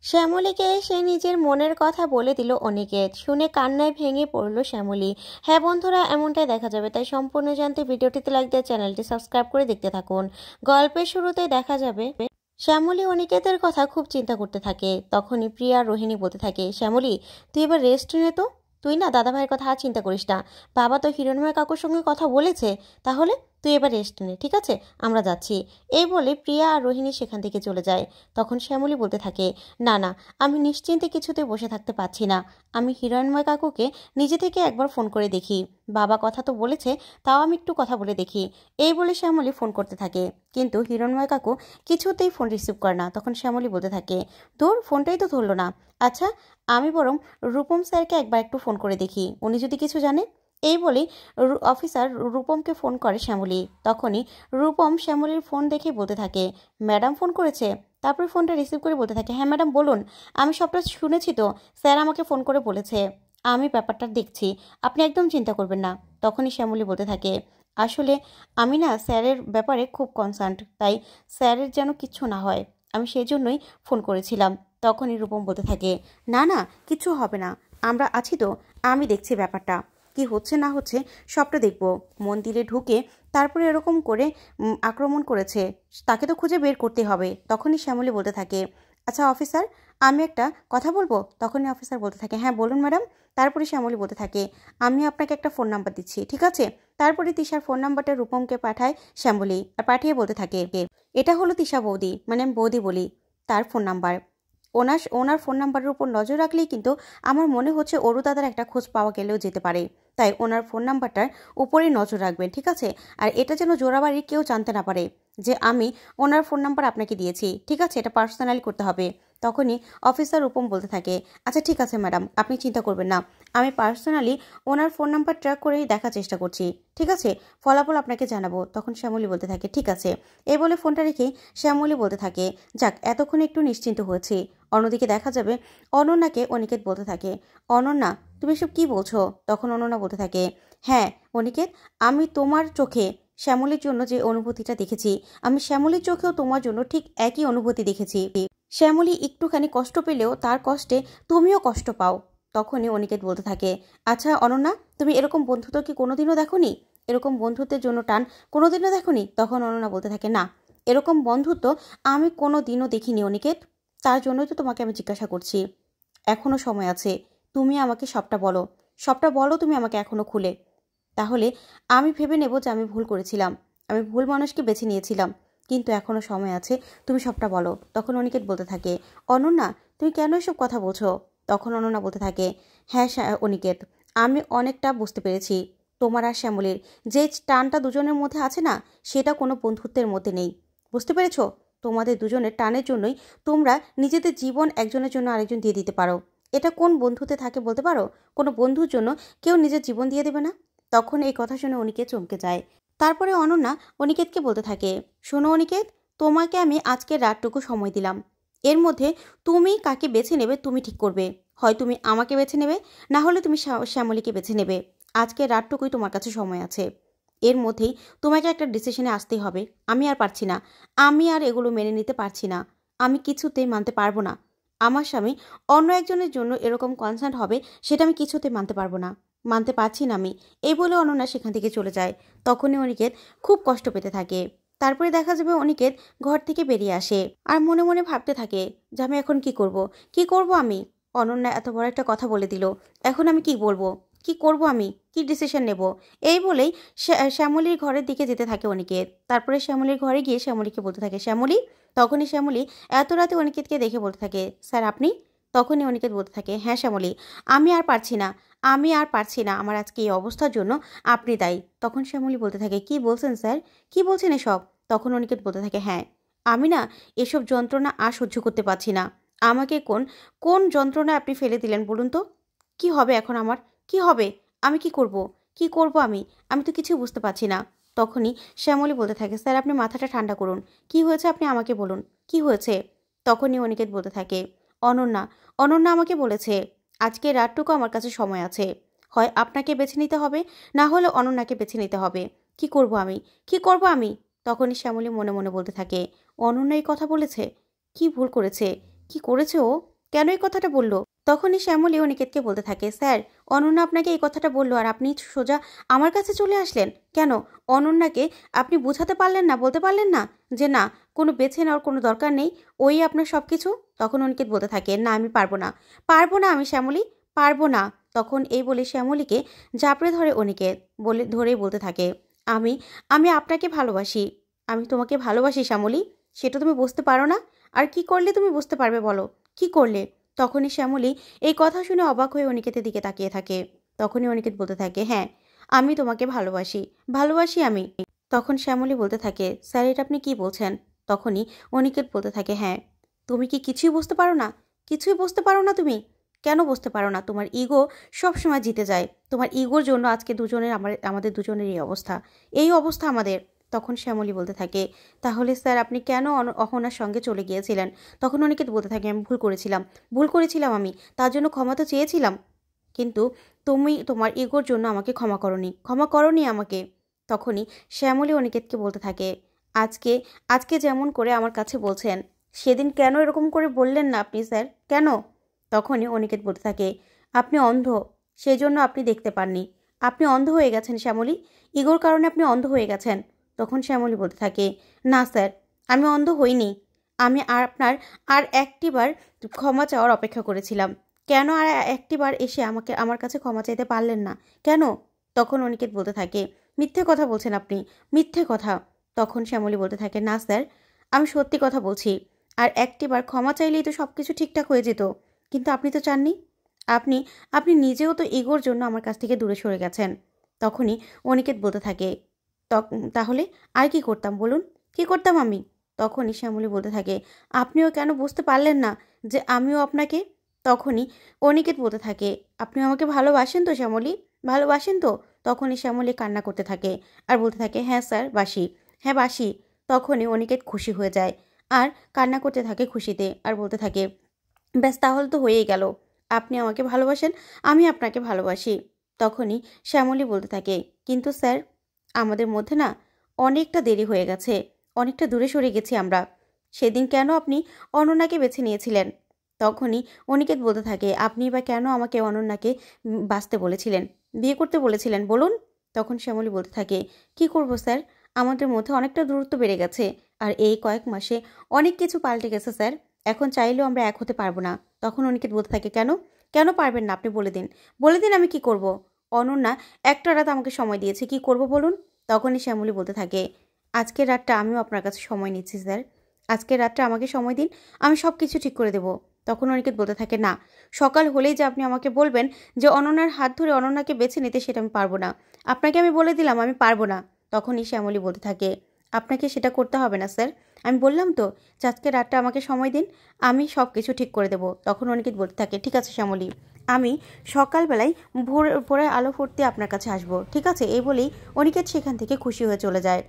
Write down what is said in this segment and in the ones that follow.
শ্যামলীকে সে নিজের মনের কথা বলে দিল অনিকেত। শুনে কান্নায় ভেঙে পড়ল শ্যামলী। হ্যাঁ বন্ধুরা, এমনটাই দেখা যাবে, তাই সম্পূর্ণ জানতে ভিডিওটিতে লাইক দিয়ে চ্যানেলটি সাবস্ক্রাইব করে দেখতে থাকুন। গল্পের শুরুতে দেখা যাবে শ্যামলী অনিকেতের কথা খুব চিন্তা করতে থাকে। তখনই প্রিয়া আর রোহিণী বলতে থাকে, শ্যামলী তুই এবার রেস্ট নে তো, তুই না দাদা ভাইয়ের কথা আর চিন্তা করিস না। বাবা তো হিরণময় কাকুর সঙ্গে কথা বলেছে, তাহলে তুই এবার রেস্ট নে, ঠিক আছে, আমরা যাচ্ছি। এই বলে প্রিয়া আর রোহিণী সেখান থেকে চলে যায়। তখন শ্যামলী বলতে থাকে, না না, আমি নিশ্চিন্তে কিছুতে বসে থাকতে পারছি না। আমি হিরণময় কাকুকে নিজে থেকে একবার ফোন করে দেখি। বাবা কথা তো বলেছে, তাও আমি একটু কথা বলে দেখি। এই বলে শ্যামলী ফোন করতে থাকে, কিন্তু হিরণময় কাকু কিছুতেই ফোন রিসিভ করে না। তখন শ্যামলী বলতে থাকে, তোর ফোনটাই তো ধরলো না। আচ্ছা, আমি বরং রূপম স্যারকে একবার একটু ফোন করে দেখি, উনি যদি কিছু জানে। এই বলেই অফিসার রূপমকে ফোন করে শ্যামলী। তখনই রূপম শ্যামলীর ফোন দেখে বলতে থাকে, ম্যাডাম ফোন করেছে। তারপরে ফোনটা রিসিভ করে বলতে থাকে, হ্যাঁ ম্যাডাম বলুন, আমি সবটা শুনেছি তো, স্যার আমাকে ফোন করে বলেছে, আমি ব্যাপারটা দেখছি, আপনি একদম চিন্তা করবেন না। তখনই শ্যামলী বলতে থাকে, আসলে আমি না স্যারের ব্যাপারে খুব কনসার্ন, তাই স্যারের যেন কিচ্ছু না হয়, আমি সেই জন্যই ফোন করেছিলাম। তখনই রূপম বলতে থাকে, না না, কিছু হবে না, আমরা আছি তো, আমি দেখছি ব্যাপারটা কি হচ্ছে না হচ্ছে সবটা দেখব। মন্দিরে ঢুকে তারপরে এরকম করে আক্রমণ করেছে, তাকে তো খুঁজে বের করতে হবে। তখনই শ্যামলী বলতে থাকে, আচ্ছা অফিসার, আমি একটা কথা বলবো। তখনই অফিসার বলতে থাকে, হ্যাঁ বলুন ম্যাডাম। তারপরে শ্যামলী বলতে থাকে, আমি আপনাকে একটা ফোন নাম্বার দিচ্ছি, ঠিক আছে। তারপরে তিশার ফোন নাম্বারটা রূপমকে পাঠায় শ্যামলী, আর পাঠিয়ে বলতে থাকে, এটা হলো তিশা বৌদি, মানে আমি বৌদি বলি, তার ফোন নাম্বার। ওনার ফোন নাম্বারের উপর নজর রাখলেই কিন্তু আমার মনে হচ্ছে অরু দাদার একটা খোঁজ পাওয়া গেলেও যেতে পারে, তাই ওনার ফোন নাম্বারটার উপরেই নজর রাখবেন, ঠিক আছে। আর এটা যেন জোড়াবাড়ির কেউ জানতে না পারে যে আমি ওনার ফোন নাম্বার আপনাকে দিয়েছি, ঠিক আছে, এটা পার্সোনালি করতে হবে। তখনই অফিসার রূপম বলতে থাকে, আচ্ছা ঠিক আছে ম্যাডাম, আপনি চিন্তা করবেন না, আমি পার্সোনালি ওনার ফোন নাম্বার ট্র্যাক করেই দেখার চেষ্টা করছি, ঠিক আছে, ফলাফল আপনাকে জানাবো। তখন শ্যামলী বলতে থাকে, ঠিক আছে। এই বলে ফোনটা রেখেই শ্যামলী বলতে থাকে, যাক এতক্ষণ একটু নিশ্চিন্ত হয়েছি। অন্যদিকে দেখা যাবে অনন্যাকে অনিকেত বলতে থাকে, অনন্যা তুমি সব কি বলছো? তখন অনন্যা বলতে থাকে, হ্যাঁ অনিকেত, আমি তোমার চোখে শ্যামলীর জন্য যে অনুভূতিটা দেখেছি, আমি শ্যামলীর চোখেও তোমার জন্য ঠিক একই অনুভূতি দেখেছি। শ্যামলী একটুখানি কষ্ট পেলেও তার কষ্টে তুমিও কষ্ট পাও। তখনই অনিকেত বলতে থাকে, আচ্ছা অনন্যা, তুমি এরকম বন্ধুত্ব কি কোনোদিনও দেখোনি? এরকম বন্ধুত্বের জন্য টান কোনোদিনও দেখোনি? তখন অনন্যা বলতে থাকে, না, এরকম বন্ধুত্ব আমি কোনো দিনও দেখিনি অনিকেত, তার জন্যই তো তোমাকে আমি জিজ্ঞাসা করছি। এখনও সময় আছে, তুমি আমাকে সবটা বলো, সবটা বলো তুমি আমাকে এখনও খুলে, তাহলে আমি ভেবে নেব যে আমি ভুল করেছিলাম, আমি ভুল মানুষকে বেছে নিয়েছিলাম, কিন্তু এখনও সময় আছে, তুমি সবটা বলো। তখন অনিকেত বলতে থাকে, অনন্যা তুমি কেন এসব কথা বলছো? তখন অনন্যা বলতে থাকে, হ্যাঁ অনিকেত, আমি অনেকটা বুঝতে পেরেছি, তোমার আর শ্যামলীর যে টানটা দুজনের মধ্যে আছে না, সেটা কোনো বন্ধুত্বের মধ্যে নেই, বুঝতে পেরেছো? তোমাদের দুজনের টানের জন্যই তোমরা নিজেদের জীবন একজনের জন্য আরেকজন দিয়ে দিতে পারো। এটা কোন বন্ধুতে থাকে বলতে পারো? কোনো বন্ধুর জন্য কেউ নিজের জীবন দিয়ে দেবে না। তখন এই কথা শুনে অনিকেত চমকে যায়। তারপরে অনন্যা অনিকেতকে বলতে থাকে, শোনো অনিকেত, তোমাকে আমি আজকের রাতটুকু সময় দিলাম, এর মধ্যে তুমি কাকে বেছে নেবে তুমি ঠিক করবে। হয় তুমি আমাকে বেছে নেবে, না হলে তুমি শ্যামলীকে বেছে নেবে। আজকের রাতটুকুই তোমার কাছে সময় আছে, এর মধ্যেই তোমাকে একটা ডিসিশনে আসতেই হবে। আমি আর পারছি না, আমি আর এগুলো মেনে নিতে পারছি না, আমি কিছুতেই মানতে পারবো না। আমার স্বামী অন্য একজনের জন্য এরকম কনসার্ন হবে, সেটা আমি কিছুতেই মানতে পারবো না, মানতে পারছি না আমি। এই বলে অনন্যা সেখান থেকে চলে যায়। তখনই অনিকেত খুব কষ্ট পেতে থাকে। তারপরে দেখা যাবে অনিকেত ঘর থেকে বেরিয়ে আসে আর মনে মনে ভাবতে থাকে যে আমি এখন কি করব, কি করব আমি? অনন্যা এত বড় একটা কথা বলে দিল, এখন আমি কি বলবো, কি করব আমি, কি ডিসিশন নেব? এই বলেই শ্যামলীর ঘরের দিকে যেতে থাকে অনিকেত। তারপরে শ্যামলীর ঘরে গিয়ে শ্যামলীকে বলতে থাকে, শ্যামলী। তখনই শ্যামলী এত রাতে অনিকেতকে দেখে বলতে থাকে, স্যার আপনি? তখনই অনিকেত বলতে থাকে, হ্যাঁ শ্যামলী, আমি আর পারছি না, আমি আর পারছি না, আমার আজকে এই অবস্থার জন্য আপনি দায়ী। তখন শ্যামলী বলতে থাকে, কি বলছেন স্যার, কি বলছেন এসব? তখন অনিকেত বলতে থাকে, হ্যাঁ আমি না এসব যন্ত্রণা আর সহ্য করতে পারছি না, আমাকে কোন কোন যন্ত্রণা আপনি ফেলে দিলেন বলুন তো? কি হবে এখন আমার, কি হবে, আমি কি করব, কি করব আমি, আমি তো কিছু বুঝতে পারছি না। তখনই শ্যামলী বলতে থাকে, স্যার আপনি মাথাটা ঠান্ডা করুন, কি হয়েছে আপনি আমাকে বলুন, কি হয়েছে? তখনই অনিকেত বলতে থাকে, অনন্যা, অনন্যা আমাকে বলেছে আজকে রাতটুকু আমার কাছে সময় আছে, হয় আপনাকে বেছে নিতে হবে, না হলে অনন্যাকে বেছে নিতে হবে, কি করব আমি, কি করব আমি? তখনই শ্যামলী মনে মনে বলতে থাকে, অনন্যা এই কথা বলেছে, কি ভুল করেছে, কি করেছে ও? কেন এই কথাটা বললো? তখনই শ্যামলী অনিকেতকে বলতে থাকে, স্যার অনন্যা আপনাকে এই কথাটা বললো আর আপনি সোজা আমার কাছে চলে আসলেন কেন? অনন্যাকে আপনি বোঝাতে পারলেন না, বলতে পারলেন না যে না, কোনো বেছে নেওয়ার কোনো দরকার নেই, ওই আপনার সব কিছু? তখন অনিকেত বলতে থাকে, না আমি পারবো না, পারবো না আমি শ্যামলী, পারবো না। তখন এই বলে শ্যামলীকে জাপড়ে ধরে অনিকেত, ধরেই বলতে থাকে, আমি আমি আপনাকে ভালোবাসি, আমি তোমাকে ভালোবাসি শ্যামলী, সেটা তুমি বুঝতে পারো না? আর কি করলে তুমি বুঝতে পারবে বলো, কি করলে? তখনই শ্যামলী এই কথা শুনে অবাক হয়ে অনিকেতের দিকে তাকিয়ে থাকে। তখনই অনিকেত বলতে থাকে, হ্যাঁ আমি তোমাকে ভালোবাসি, ভালোবাসি আমি। তখন শ্যামলী বলতে থাকে, স্যার এটা আপনি কি বলছেন? তখনই অনিকেত বলতে থাকে, হ্যাঁ তুমি কি কিছুই বুঝতে পারো না? কিছুই বুঝতে পারো না তুমি? কেন বুঝতে পারো না? তোমার ইগো সবসময় জিতে যায়, তোমার ইগোর জন্য আজকে দুজনের আমাদের দুজনের এই অবস্থা, এই অবস্থা আমাদের। তখন শ্যামলী বলতে থাকে, তাহলে স্যার আপনি কেন অহনার সঙ্গে চলে গিয়েছিলেন? তখন অনিকেত বলতে থাকে, আমি ভুল করেছিলাম, ভুল করেছিলাম, আমি তার জন্য ক্ষমা তো চেয়েছিলাম, কিন্তু তুমি তোমার ইগোর জন্য আমাকে ক্ষমা করনি, ক্ষমা করনি আমাকে। তখনই শ্যামলী অনিকেতকে বলতে থাকে, আজকে আজকে যেমন করে আমার কাছে বলছেন, সেদিন কেন এরকম করে বললেন না আপনি স্যার, কেন? তখনই অনিকেত বলতে থাকে, আপনি অন্ধ, সেই জন্য আপনি দেখতে পাননি, আপনি অন্ধ হয়ে গেছেন শ্যামলী, ইগোর কারণে আপনি অন্ধ হয়ে গেছেন। তখন শ্যামলী বলতে থাকে, না স্যার আমি অন্ধ হইনি, আমি আপনার আর একটিবার ক্ষমা চাওয়ার অপেক্ষা করেছিলাম, কেন আর একটিবার এসে আমাকে আমার কাছে ক্ষমা চাইতে পারলেন না কেন? তখন অনিকেত বলতে থাকে, মিথ্যে কথা বলছেন আপনি, মিথ্যে কথা। তখন শ্যামলী বলতে থাকে, না স্যার আমি সত্যি কথা বলছি, আর একটিবার ক্ষমা চাইলেই তো সব কিছু ঠিকঠাক হয়ে যেত, কিন্তু আপনি তো চাননি, আপনি আপনি নিজেও তো ইগোর জন্য আমার কাছ থেকে দূরে সরে গেছেন। তখনই অনিকেত বলতে থাকে, তাহলে আর কি করতাম বলুন, কি করতাম আমি? তখনই শ্যামলী বলতে থাকে, আপনিও কেন বুঝতে পারলেন না যে আমিও আপনাকে? তখনই অনিকেত বলতে থাকে, আপনি আমাকে ভালোবাসেন তো শ্যামলী, ভালোবাসেন তো? তখনই শ্যামলী কান্না করতে থাকে আর বলতে থাকে, হ্যাঁ স্যার বাসি, হ্যাঁ বাসি। তখনই অনিকেত খুশি হয়ে যায় আর কান্না করতে থাকে খুশিতে আর বলতে থাকে, ব্যাস তাহলে তো হয়েই গেল, আপনি আমাকে ভালোবাসেন, আমি আপনাকে ভালোবাসি। তখনই শ্যামলী বলতে থাকে, কিন্তু স্যার আমাদের মধ্যে না অনেকটা দেরি হয়ে গেছে, অনেকটা দূরে সরে গেছি আমরা, সেদিন কেন আপনি অনন্যাকে বেছে নিয়েছিলেন? তখনই অনিকেত বলতে থাকে, আপনি বা কেন আমাকে অনন্যাকে বাঁচতে বলেছিলেন, বিয়ে করতে বলেছিলেন বলুন? তখন শ্যামলী বলতে থাকে, কি করব স্যার, আমাদের মধ্যে অনেকটা দূরত্ব বেড়ে গেছে, আর এই কয়েক মাসে অনেক কিছু পাল্টে গেছে স্যার, এখন চাইলেও আমরা এক হতে পারবো না। তখন অনিকেত বলতে থাকে, কেন, কেন পারবেন না? আপনি বলে দিন, বলে দিন আমি কি করব? অনন্যা একটা রাত আমাকে সময় দিয়েছে, কি করব বলুন? তখনই শ্যামলী বলতে থাকে, আজকের রাতটা আমিও আপনার কাছে সময় নিচ্ছি স্যার, আজকের রাতটা আমাকে সময় দিন, আমি সব কিছু ঠিক করে দেবো। তখন অনিকেত বলতে থাকে, না, সকাল হলেই যে আপনি আমাকে বলবেন যে অনন্যার হাত ধরে অনন্যাকে বেছে নিতে, সেটা আমি পারবো না, আপনাকে আমি বলে দিলাম আমি পারবো না। তখনই শ্যামলী বলতে থাকে, আপনাকে সেটা করতে হবে না স্যার, আমি বললাম তো যে আজকে রাতটা আমাকে সময় দিন, আমি সব কিছু ঠিক করে দেবো। তখন অনিকেত বলতে থাকে, ঠিক আছে শ্যামলী, আমি সকালবেলায় ভোরে আলো ফুটতে আপনার কাছে আসবো, ঠিক আছে? এই বলেই অনিকেত সেখান থেকে খুশি হয়ে চলে যায়।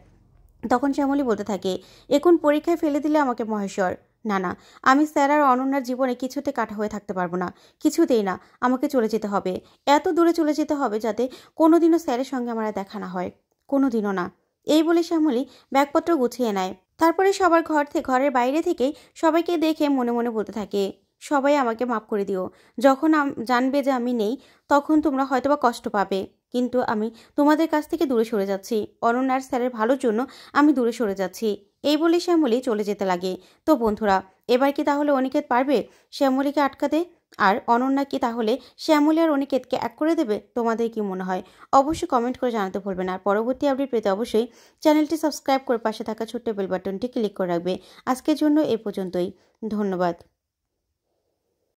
তখন শ্যামলী বলতে থাকে, এখন পরীক্ষায় ফেলে দিলে আমাকে মহেশ্বর, না না, আমি স্যার আর অনন্যার জীবনে কিছুতে কাটা হয়ে থাকতে পারবো না, কিছুতেই না, আমাকে চলে যেতে হবে, এত দূরে চলে যেতে হবে যাতে কোনোদিনও স্যারের সঙ্গে আমার দেখা না হয়, কোনোদিনও না। এই বলে শ্যামলী ব্যাগপত্র গুছিয়ে নেয়। তারপরে সবার ঘরের বাইরে থেকেই সবাইকে দেখে মনে মনে বলতে থাকে, সবাই আমাকে মাফ করে দিও, যখন জানবে যে আমি নেই তখন তোমরা হয়তোবা কষ্ট পাবে, কিন্তু আমি তোমাদের কাছ থেকে দূরে সরে যাচ্ছি, অনন্যার স্যারের ভালোর জন্য আমি দূরে সরে যাচ্ছি। এই বলে শ্যামলী চলে যেতে লাগে। তো বন্ধুরা, এবার কি তাহলে অনিকেত পারবে শ্যামলীকে আটকাতে? আর অনন্যা কি তাহলে শ্যামলী আর অনিকেতকে এক করে দেবে? তোমাদের কি মনে হয়? অবশ্যই কমেন্ট করে জানাতে ভুলবে না। আর পরবর্তী আপডেট পেতে অবশ্যই চ্যানেলটি সাবস্ক্রাইব করে পাশে থাকা ছোট্ট বেল বাটনটি ক্লিক করে রাখবে। আজকের জন্য এই পর্যন্তই, ধন্যবাদ।